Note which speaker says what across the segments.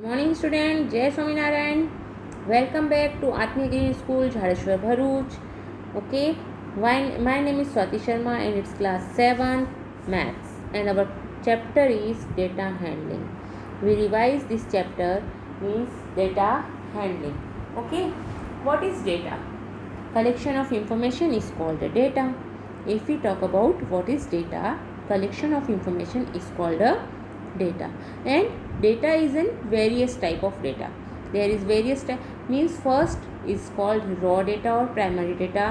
Speaker 1: Morning student, Jai Swaminarayan. Welcome back to Atmigiri school, Jhadeshwar, Bharuch. Okay, my name is Swati Sharma and it's class 7 maths and our chapter is data handling. We revise this chapter means data handling. Okay, what is data? Collection of information is called a data. If we talk about what is data, collection of information is called a data. And data is in various type of data. There is various type, means first is called raw data or primary data,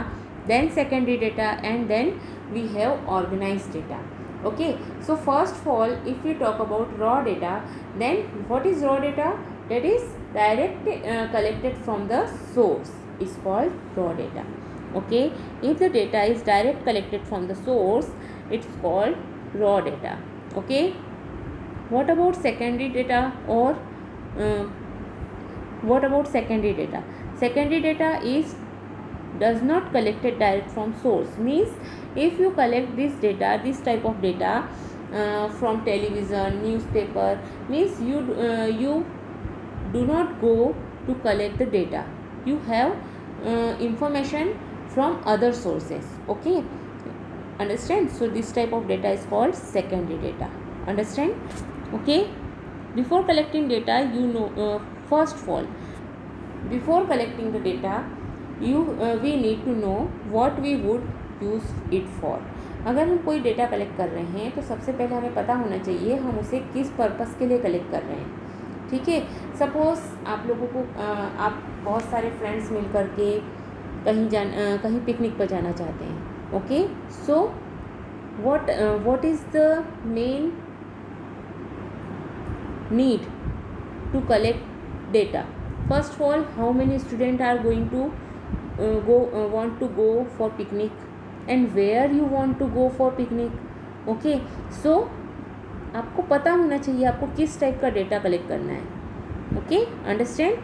Speaker 1: then secondary data, and then we have organized data. Okay, so first of all, if we talk about raw data, then what is raw data? That is direct collected from the source is called raw data. Okay, if the data is direct collected from the source, it's called raw data. Okay, what about secondary data? Or uh, what about secondary data? Secondary data is does not collected direct from source, means if you collect this data, this type of data from television, newspaper, means you do not go to collect the data. You have information from other sources. Okay, understand? So this type of data is called secondary data. Understand? Okay, before collecting data, first of all, before collecting the data, we need to know what we would use it for. अगर हम कोई data collect कर रहे हैं तो सबसे पहले हमें पता होना चाहिए हम उसे किस पर्पस के लिए कलेक्ट कर रहे हैं. ठीक है, सपोज़ आप लोगों को आप बहुत सारे फ्रेंड्स मिल कर के कहीं पिकनिक पर जाना चाहते हैं. Okay, so what is the main need to collect data? First of all, how many students are going to want to go for picnic, and where you want to go for picnic. Okay, so आपको पता होना चाहिए आपको किस type का data collect करना है. Okay, understand.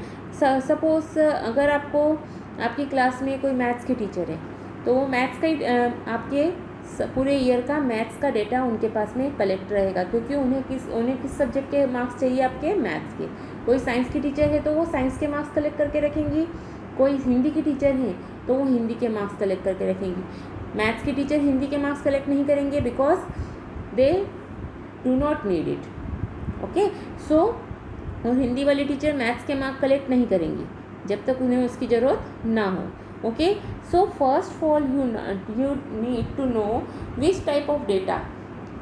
Speaker 1: Suppose अगर आपकी क्लास में कोई मैथ्स के टीचर है तो वो मैथ्स का आपके पूरे ईयर का मैथ्स का डेटा उनके पास में कलेक्ट रहेगा, क्योंकि उन्हें किस सब्जेक्ट के मार्क्स चाहिए? आपके मैथ्स के. कोई साइंस की टीचर है तो वो साइंस के मार्क्स कलेक्ट करके रखेंगी. कोई हिंदी की टीचर है तो वो हिंदी के मार्क्स कलेक्ट करके रखेंगी. मैथ्स की टीचर हिंदी के मार्क्स कलेक्ट नहीं करेंगे because they do not need it. Okay, so और हिंदी वाली टीचर मैथ्स के मार्क्स कलेक्ट नहीं करेंगी जब तक उन्हें उसकी ज़रूरत ना हो. Okay, so first of all you need to know which type of data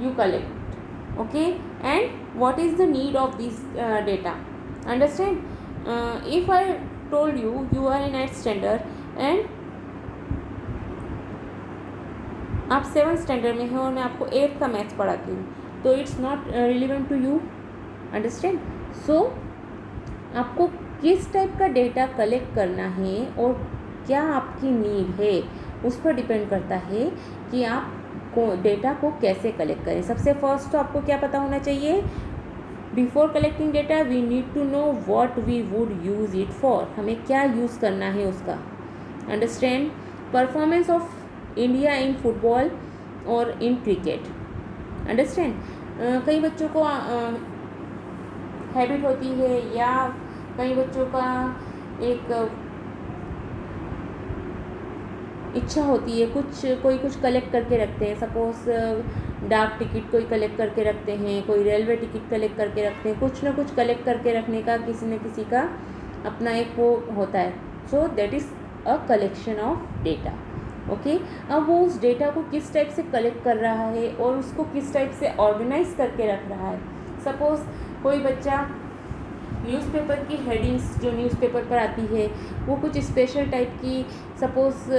Speaker 1: you collect. Okay, and what is the need of this data. Understand? If I told you are in 8th standard and आप 7th standard में हो और मैं आपको 8th का maths पढ़ाती हूँ, तो it's not relevant to you. Understand? So आपको किस टाइप का डेटा कलेक्ट करना है और क्या आपकी नीड है उस पर डिपेंड करता है कि आप डेटा को कैसे कलेक्ट करें. सबसे फर्स्ट तो आपको क्या पता होना चाहिए? Before collecting data we need to know what we would use it for. हमें क्या यूज़ करना है उसका. Understand? Performance of India in football और इन क्रिकेट. अंडरस्टैंड? कई बच्चों को हैबिट होती है या कई बच्चों का एक इच्छा होती है कोई कुछ कलेक्ट करके रखते हैं. सपोज़ डाक टिकट कोई कलेक्ट करके रखते हैं, कोई रेलवे टिकट कलेक्ट करके रखते हैं. कुछ ना कुछ कलेक्ट करके रखने का किसी न किसी का अपना एक वो होता है. So that is a collection of data. Okay, अब वो उस डेटा को किस टाइप से कलेक्ट कर रहा है और उसको किस टाइप से ऑर्गेनाइज करके रख रहा है. सपोज़ कोई बच्चा न्यूज़पेपर की हेडिंग्स जो न्यूज़पेपर पर आती है वो कुछ स्पेशल टाइप की, सपोज़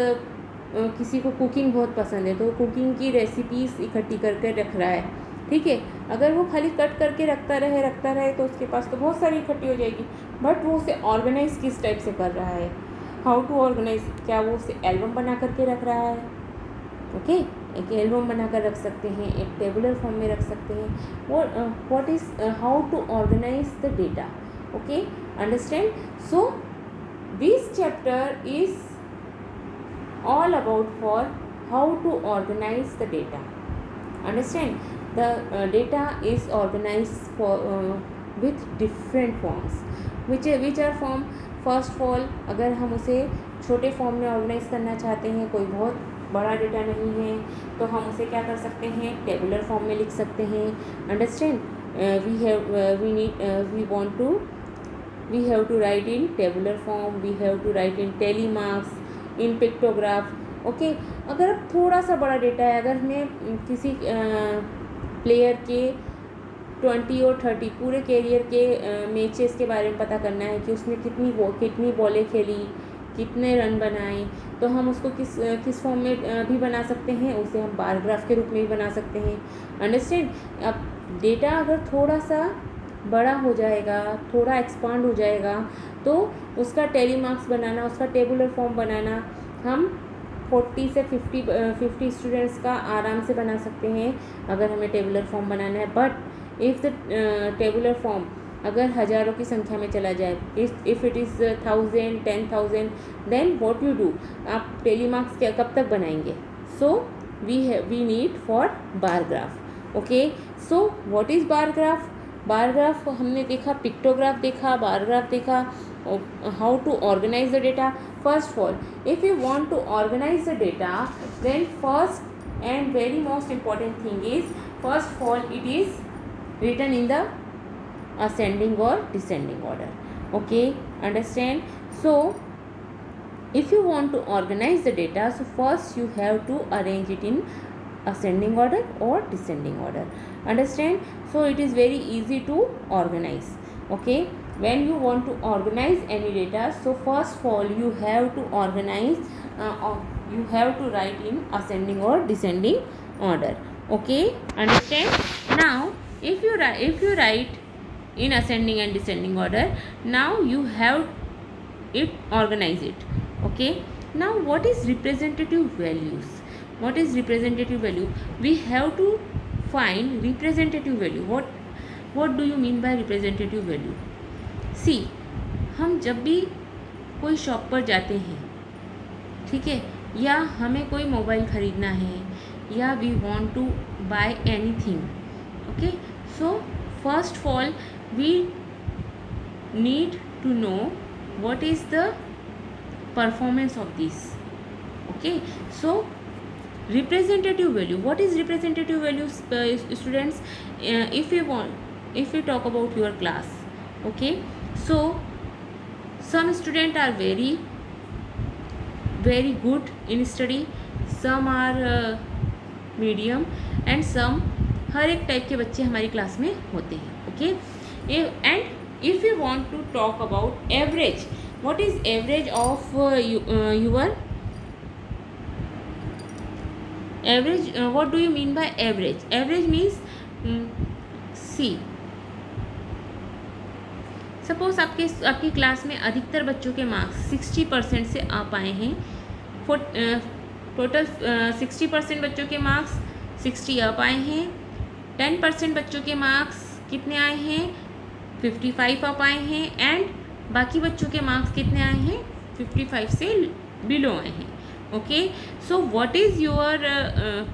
Speaker 1: किसी को कुकिंग बहुत पसंद है तो कुकिंग की रेसिपीज़ इकट्ठी करके रख रहा है. ठीक है, अगर वो खाली कट करके रखता रहे तो उसके पास तो बहुत सारी इकट्ठी हो जाएगी. बट वो उसे ऑर्गेनाइज किस टाइप से कर रहा है? How to organize? क्या वो उसे एल्बम बना करके रख रहा है? ओके, एक एल्बम बना कर रख सकते हैं, एक टेबुलर फॉर्म में रख सकते हैं. What is how to organise the data. Okay, understand? So this chapter is all about for how to organize the data. Understand? The data is organized with different forms which are form. First of all, अगर हम उसे छोटे form में organise करना चाहते हैं, कोई बहुत बड़ा डेटा नहीं है, तो हम उसे क्या कर सकते हैं, टेबुलर फॉर्म में लिख सकते हैं। Understand, we have to write in tabular form, we have to write in tally marks, in pictograph. Okay, अगर अब थोड़ा सा बड़ा डेटा है, अगर हमें किसी प्लेयर के 20 और 30 पूरे कैरियर के मैचेस के बारे में पता करना है कि उसने कितनी बॉलें खेली, कितने रन बनाए, तो हम उसको किस फॉर्म में भी बना सकते हैं, उसे हम बार ग्राफ के रूप में भी बना सकते हैं। अंडरस्टैंड, अब डेटा अगर थोड़ा सा बड़ा हो जाएगा, थोड़ा एक्सपांड हो जाएगा, तो उसका टेली मार्क्स बनाना, उसका टेबुलर फॉर्म बनाना हम 40 से 50 स्टूडेंट्स का आराम से बना सकते हैं अगर हमें टेबुलर फॉर्म बनाना है। But if the tabular form अगर हज़ारों की संख्या में चला जाए, if it is 1000 10,000, then what you do, आप टेली मार्क्स क्या कब तक बनाएंगे? So we need for bar graph. Okay, so what is bar graph? Bar graph हमने देखा, पिक्टोग्राफ देखा, बार ग्राफ देखा, how to organise the data. First of all, if you want to organise the data, then first and very most important thing is, first of all, it is written in the ascending or descending order. Okay, understand? So if you want to organize the data, so first you have to arrange it in ascending order or descending order. Understand? So it is very easy to organize. Okay, when you want to organize any data, so first of all you have to organize, you have to write in ascending or descending order. Okay, understand? Now if you write in ascending and descending order, now you have it organize it. Okay, now what is representative values? What is representative value? We have to find representative value. What do you mean by representative value? See, हम जब भी कोई shop पर जाते हैं, ठीक है, या हमें कोई मोबाइल ख़रीदना है, या we want to buy anything, okay, so first of all we need to know what is the performance of this. Okay, so representative value. What is representative value, students? If we talk about your class, okay, so some students are very good in study, some are medium, and some, हर एक type के बच्चे हमारी class में होते हैं. Okay, and if you want to talk about average, what is average of your average? What do you mean by average? Average means, see, suppose आपकी class में अधिकतर बच्चों के मार्क्स 60% से आ पाए हैं. टोटल 60% बच्चों के मार्क्स 60 आ पाए हैं. 10% बच्चों के मार्क्स कितने आए हैं? 55 आ पाए हैं. एंड बाकी बच्चों के मार्क्स कितने आए हैं? 55 से बिलो आए हैं. Okay, so what is your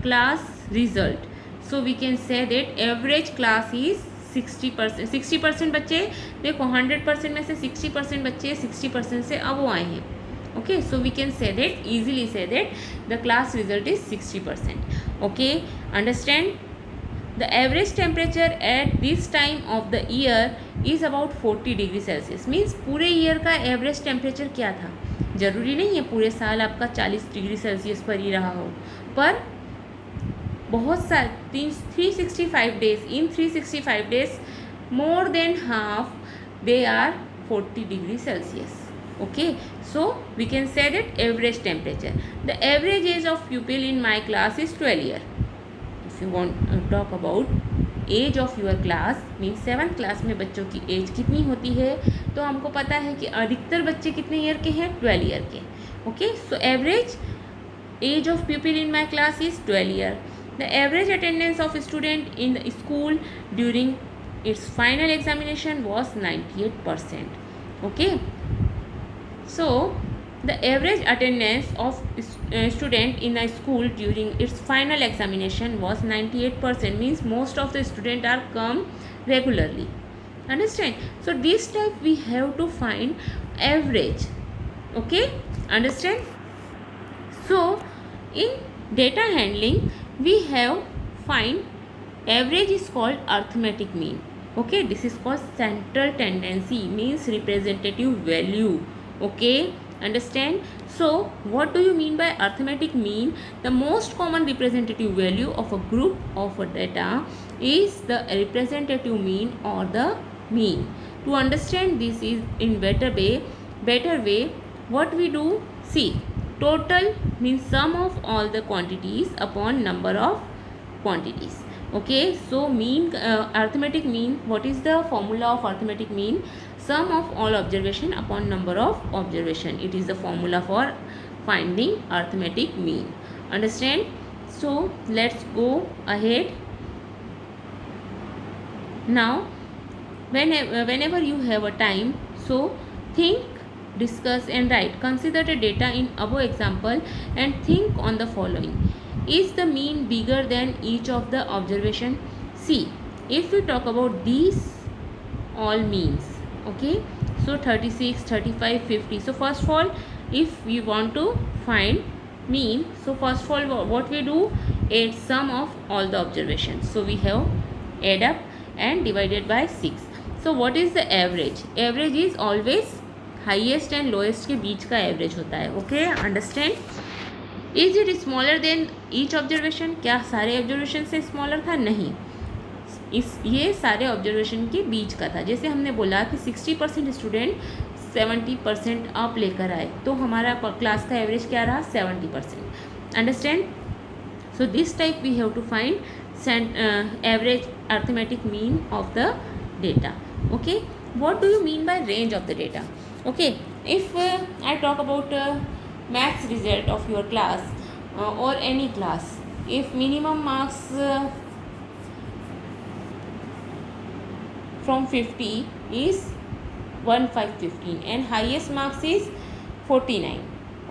Speaker 1: class result? So we can say that average class is 60%. 60% बच्चे, देखो 100% में से 60% बच्चे 60% से अब आए हैं. Okay, so we can say that, easily say that the class result is 60%. Okay, understand? The average temperature at this time of the year is about 40 degree Celsius. Means पूरे ईयर का एवरेज टेम्परेचर क्या था? ज़रूरी नहीं है पूरे साल आपका 40 डिग्री सेल्सियस पर ही रहा हो, पर बहुत सारे 365 days, in 365 days more than half they are 40 degree Celsius. Okay, so we can say that average temperature. The average age of pupil in my class is 12 year. If you want to talk about age of your class, means 7th class में बच्चों की as कितनी होती है, तो हमको पता है कि अधिकतर बच्चे कितने ईयर के हैं? 12 ईयर के. Okay, so average age of pupil in my class is 12 year. The average attendance of student in the school during its final examination was 98%. Okay, so the average attendance of student in a school during its final examination was 98%. Means most of the student are come regularly. Understand? So this type we have to find average. Okay, understand? So in data handling we have find average is called arithmetic mean. Okay, this is called central tendency, means representative value. Okay, understand? So what do you mean by arithmetic mean? The most common representative value of a group of a data is the representative mean or the mean. To understand this is in better way, what we do, see, total means sum of all the quantities upon number of quantities. Okay, so mean, arithmetic mean, what is the formula of arithmetic mean? Sum of all observation upon number of observation. It is the formula for finding arithmetic mean. Understand? So let's go ahead. Now whenever you have a time, so think, discuss and write. Consider the data in above example and think on the following. Is the mean bigger than each of the observation? See, if we talk about these all means, okay, so 36, 35, 50. So first of all, if we want to find mean, so first of all what we do, add sum of all the observations. So we have add up and divided by 6. So what is the average? Average is always highest and lowest के बीच का average होता है. Okay, understand? Is it smaller than each observation? क्या सारे observation से smaller था? नहीं, ये सारे ऑब्जर्वेशन के बीच का था. जैसे हमने बोला कि 60% स्टूडेंट 70% अप लेकर आए, तो हमारा क्लास का एवरेज क्या रहा? 70%. Understand? So this type we have to find average arithmetic mean of the data. Okay, what do you mean by range of the data? Okay, if I talk about maths result of your class or any class, if minimum marks from 50 is 1515 and highest marks is 49.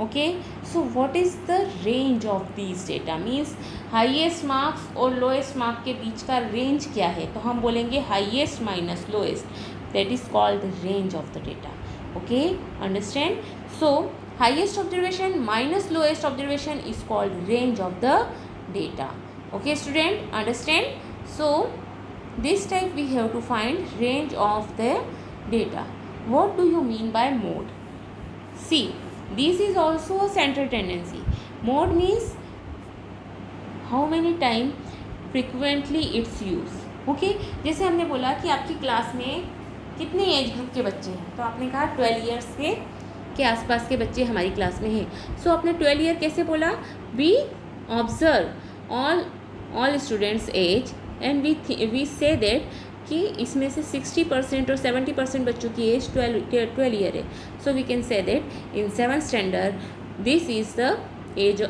Speaker 1: Okay, so what is the range of these data? Means highest marks और lowest mark के बीच का range क्या है? तो हम बोलेंगे highest minus lowest, that is called the range of the data. Okay, understand? So highest observation minus lowest observation is called range of the data. Okay student, understand? So this type we have to find range of the data. What do you mean by mode? See, this is also a central tendency. Mode means how many time frequently its use. Okay, जैसे हमने बोला कि आपकी class में कितने age group के बच्चे हैं, तो आपने कहा 12 ईयर्स के आसपास के बच्चे हमारी क्लास में हैं. सो आपने 12 ईयर कैसे बोला? We observe all students age and we say that कि इसमें से 60% और 70% बच्चों की एज 12 ईयर है. So we can say that in 7th standard this is the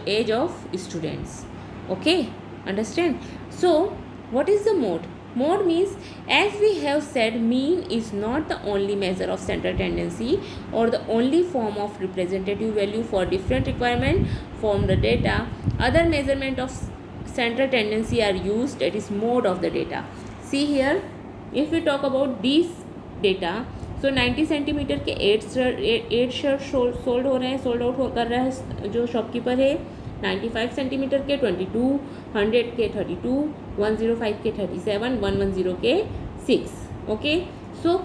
Speaker 1: age of students. Okay, understand? So what is the mode? Mode means, as we have said, mean is not the only measure of central tendency or the only form of representative value for different requirement from the data. Other measurement of central tendency are used, that is mode of the data. See here, if we talk about these data, so 90 centimetre के 8 shirt sold हो रहे हैं, sold out कर रहा है जो shopkeeper है. 95 centimetre के 22, 100 के 32, 105 के 37, 110 के 6. ओके, सो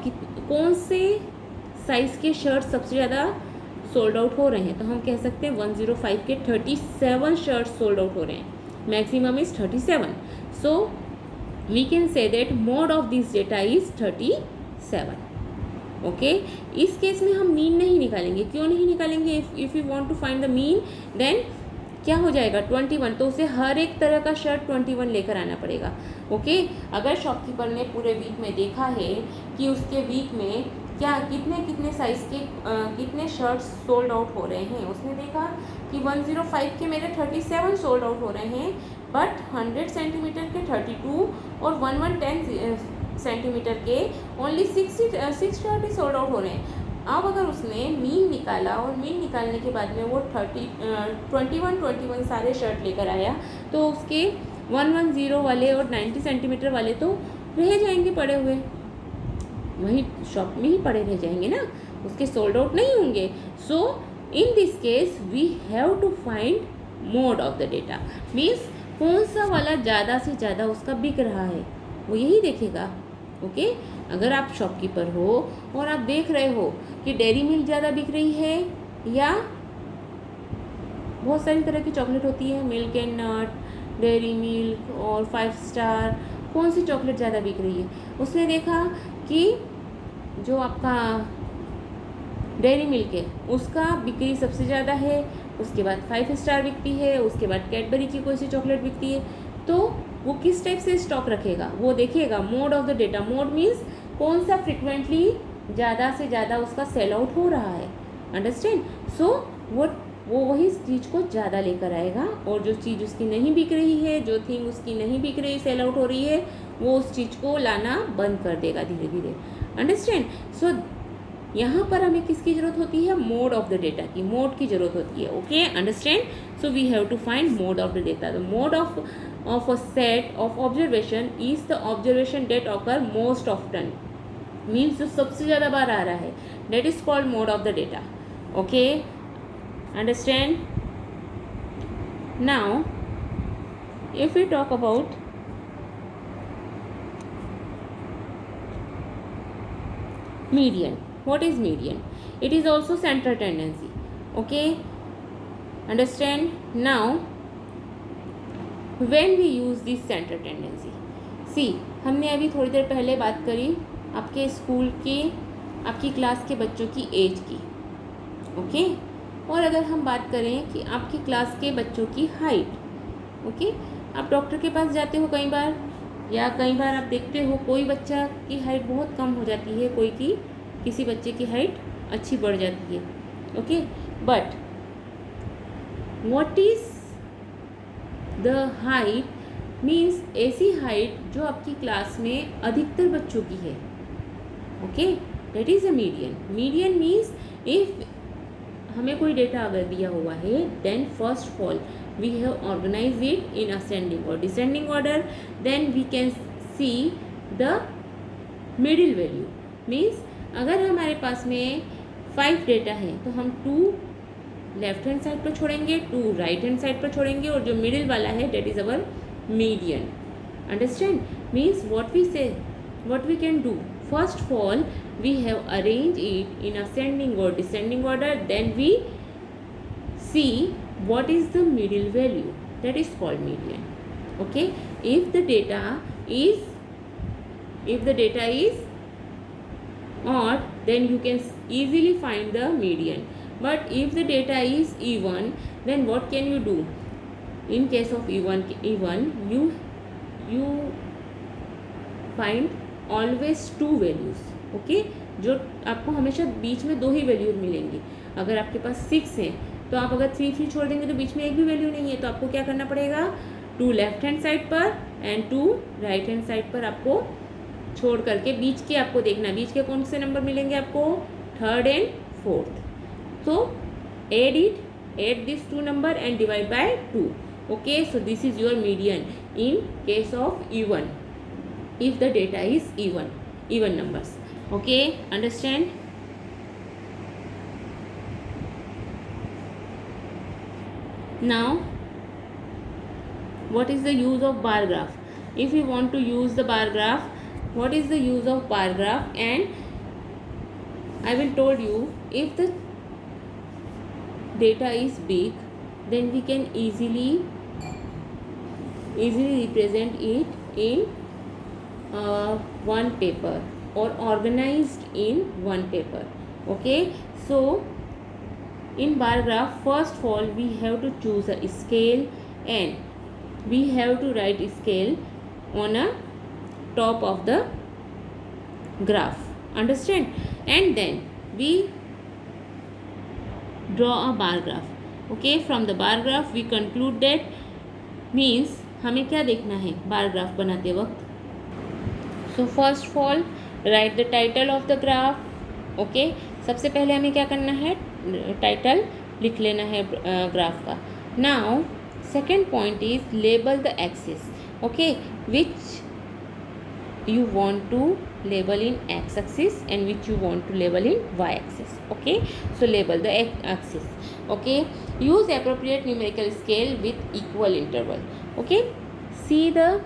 Speaker 1: कौन से साइज़ के शर्ट सबसे ज़्यादा सोल्ड आउट हो रहे हैं? तो हम कह सकते हैं 105 के 37 शर्ट सोल्ड आउट हो रहे हैं. Maximum is 37. So we can say that mode of this data is 37. Okay, इस केस में हम मीन नहीं निकालेंगे. क्यों नहीं निकालेंगे? If you want to find the mean, देन क्या हो जाएगा? 21. तो उसे हर एक तरह का शर्ट 21 लेकर आना पड़ेगा. ओके, अगर शॉपकीपर ने पूरे वीक में देखा है कि उसके वीक में क्या कितने साइज़ के कितने शर्ट्स सोल्ड आउट हो रहे हैं, उसने देखा कि 105 के मेरे 37 सोल्ड आउट हो रहे हैं, बट 100 सेंटीमीटर के 32 और 110 सेंटीमीटर के ओनली 6 शर्ट ही सोल्ड आउट हो रहे हैं. अब अगर उसने मीन निकाला और मीन निकालने के बाद में वो 21 सारे शर्ट लेकर आया, तो उसके 110 वाले और 90 सेंटीमीटर वाले तो रह जाएंगे पड़े हुए. वहीं शॉप में ही पड़े रह जाएंगे ना, उसके सोल्ड आउट नहीं होंगे. So in this case we have to find mode of the data. Means कौन सा वाला ज़्यादा से ज़्यादा उसका बिक रहा है वो यही देखेगा. ओके अगर आप शॉपकीपर हो और आप देख रहे हो कि डेयरी मिल्क ज़्यादा बिक रही है या बहुत सारी तरह की चॉकलेट होती है, milk and nut, dairy milk और 5 स्टार, कौन सी चॉकलेट ज़्यादा बिक रही है. उसने देखा कि जो आपका डेयरी मिल्क है उसका बिक्री सबसे ज़्यादा है, उसके बाद 5 स्टार बिकती है, उसके बाद कैडबरी की कोई सी चॉकलेट बिकती है. तो वो किस टाइप से स्टॉक रखेगा वो देखेगा. Mode of the data. Mode means कौन सा फ्रिक्वेंटली ज़्यादा से ज़्यादा उसका सेल आउट हो रहा है. अंडरस्टैंड. सो वो वही चीज़ को ज़्यादा लेकर आएगा और जो चीज़ उसकी नहीं बिक रही है, जो थिंग उसकी नहीं बिक रही, सेल आउट हो रही है, वो उस चीज़ को लाना बंद कर देगा धीरे धीरे. अंडरस्टैंड. सो यहाँ पर हमें किसकी ज़रूरत होती है. मोड ऑफ द डेटा की. मोड की ज़रूरत होती है. Okay understand. So we have to find mode of the data. The mode of a set of observation is the observation that occur most often. Means जो सबसे ज़्यादा बार आ रहा है, that is called mode of the data. Okay understand. Now if we talk about median, what is median? It is also central tendency. Okay understand. Now when we use this central tendency, see हमने अभी थोड़ी देर पहले बात करी आपके school के, आपकी class के बच्चों की एज की. ओके और अगर हम बात करें कि आपकी क्लास के बच्चों की हाइट. ओके आप डॉक्टर के पास जाते हो कई बार, या कई बार आप देखते हो कोई बच्चा की हाइट बहुत कम हो जाती है, कोई की किसी बच्चे की हाइट अच्छी बढ़ जाती है. Okay but what is the height. Means ऐसी हाइट जो आपकी क्लास में अधिकतर बच्चों की है. Okay that is a median. Median means if हमें कोई डेटा अगर दिया हुआ है then first of all we have organise it in ascending और descending order. Then we can see the middle value. Means अगर हमारे पास में 5 डेटा है तो हम 2 लेफ्ट हैंड साइड पर छोड़ेंगे, 2 राइट हैंड साइड पर छोड़ेंगे और जो मिडिल वाला है data is our median. Understand. Means what we say, what we can do, first of all we have arrange it in ascending और descending order. Then we see what is the middle value, that is called median. Okay if the data is odd then you can easily find the median. But if the data is even then what can you do. In case of even you find always 2 values. Okay जो आपको हमेशा बीच में 2 ही value मिलेंगी. अगर आपके पास 6 हैं तो आप अगर 3 छोड़ देंगे तो बीच में एक भी वैल्यू नहीं है. तो आपको क्या करना पड़ेगा, 2 लेफ्ट हैंड साइड पर एंड 2 राइट हैंड साइड पर आपको छोड़ करके बीच के आपको देखना, बीच के कौन से नंबर मिलेंगे आपको, 3rd एंड 4th. तो add these 2 number and divide by 2. Okay so this is your median in case of even, if the data is even numbers. Okay understand. Now what is the use of bar graph. If we want to use the bar graph, what is the use of bar graph. And I will told you if the data is big then we can easily represent it in one paper or organized in one paper. Okay so in bar graph first of all we have to choose a scale and we have to write scale on a top of the graph. Understand. And then we draw a bar graph. Okay from the bar graph we conclude that, means हमें क्या देखना है bar graph बनाते वक्त. सो first of all right the title of the graph. Okay सबसे पहले हमें क्या करना है, टाइटल लिख लेना है ग्राफ का. Now second point is label the axis. Okay which you want to label in x axis and which you want to label in y axis. Okay, so label the x axis. Okay, use appropriate numerical scale with equal interval. Okay, see the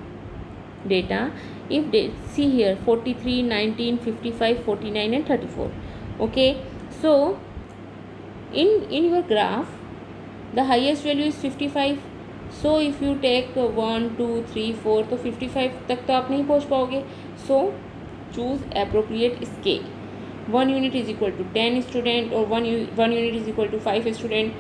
Speaker 1: data. If they see here 43, 19, 55, 49 and 34. Okay, so in your graph the highest value is 55. So if you take 1 2 3 4 तो 55 तक तो आप नहीं पहुंच पाओगे. So choose appropriate scale. 1 unit is equal to 10 student or 1 unit is equal to 5 student.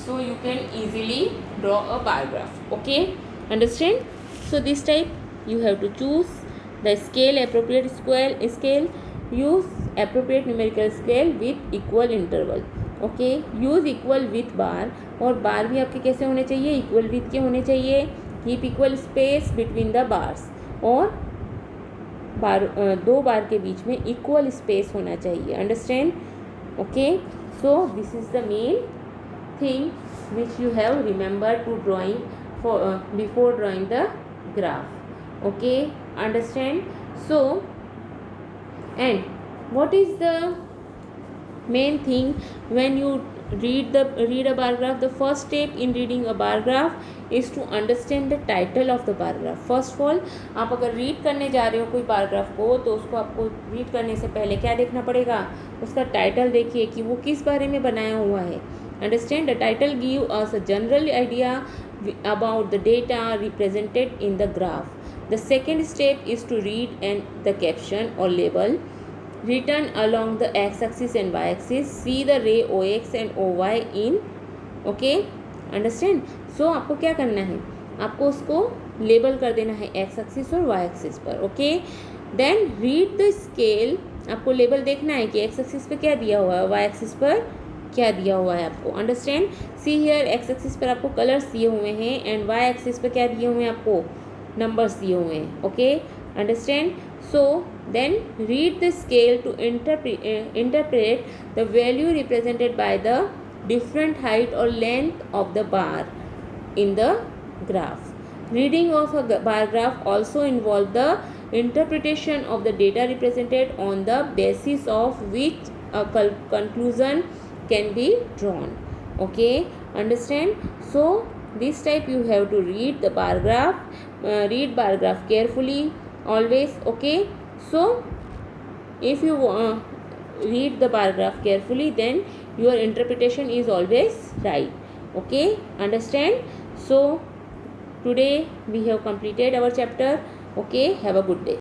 Speaker 1: So you can easily draw a bar graph. Okay, understand? So this type you have to choose the scale, appropriate scale. Use appropriate numerical scale with equal interval. Okay, use equal with bar. और bar भी आपके कैसे होने चाहिए? Equal with के होने चाहिए. Keep equal space between the bars. और बार दो बार के बीच में इक्वल स्पेस होना चाहिए. Understand? Okay, so this is the main thing which you have remember to drawing for before drawing the graph. Okay, understand? So and what is the main thing when you read a bar graph? The first step in reading a bar graph is to understand the title of the bar graph. First of all, आप अगर read करने जा रहे हो कोई bar graph को तो उसको आपको रीड करने से पहले क्या देखना पड़ेगा? उसका टाइटल देखिए कि वो किस बारे में बनाया हुआ है. Understand? The title give us a general idea about the data represented in the graph. The second step is to read and the caption or label written along the x-axis and y-axis. See the ray OX and OY in. Okay, understand? So आपको क्या करना है? आपको उसको label कर देना है x axis और y axis पर. Okay, then read the scale. आपको लेबल देखना है कि x axis पे क्या दिया हुआ है, y axis पर क्या दिया हुआ है आपको. Understand? See here x axis पर आपको कलर्स दिए हुए हैं एंड y axis पर क्या दिए हुए हैं? आपको नंबर्स दिए हुए हैं. Okay, understand? So then read the scale to interpret the value represented by the different height or length of the bar in the graph. Reading of a bar graph also involve the interpretation of the data represented, on the basis of which a conclusion can be drawn. Okay, understand? So this type you have to read the bar graph. Read bar graph carefully always. Okay, so if you read the bar graph carefully, then your interpretation is always right. Okay, understand? So today we have completed our chapter. Okay, have a good day.